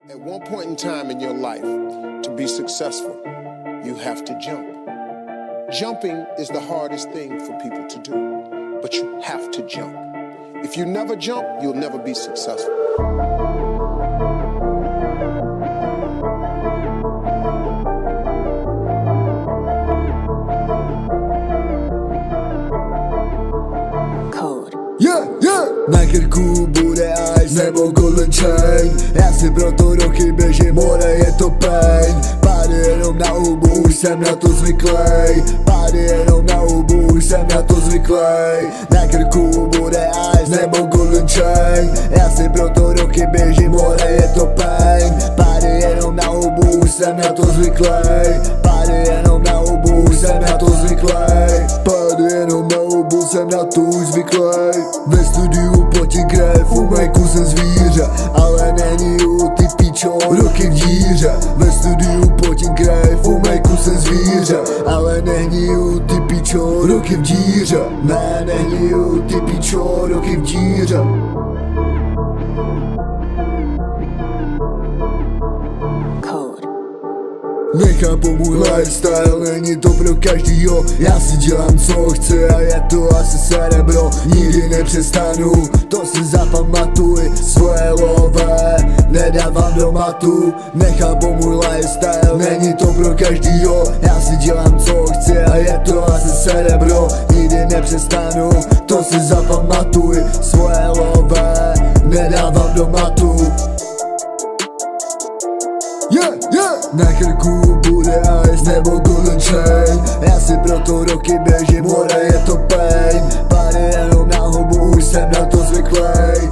At one point in time in your life, to be successful, you have to jump. Jumping is the hardest thing for people to do, but you have to jump. If you never jump, you'll never be successful. Na krku bude ice nebo golden chain. Já si proto roky běžím, more je to pain. Pády jenom na hubu, už jsem na to zvyklej. Pády jenom na hubu, už jsem na to zvyklej. Na krku bude ice nebo golden chain. Já si proto roky běžím, more je to pain. Pády jenom na hubu, už jsem na to zvyklej. Pády jenom na hubu, už jsem na to zvyklej. Pády jenom na hubu, jsem na to už zvyklej. Ve studiu potí krev, u majku jsem zvíře, ale není ty pičo, roky v díře. Ve studiu potím krev, u majku jsem zvíře, ale není ty pičo, roky v díře. Ne, není ty pičo, roky v díře. Nechápu můj lifestyle, není to pro každýho. Já si dělám co chci a je to asi cerebro. Nikdy nepřestanu, to si zapamatuj. Svoje lové nedávám do matu. Nechápu můj lifestyle, není to pro každýho. Já si dělám co chci a je to asi cerebro. Nikdy nepřestanu, to si zapamatuj. Svoje lové nedávám do matu. Na krku bude ice nebo golden chain. Já si proto roky běžím, more je to pain. Pády jenom na hubu, už jsem na to zvyklej.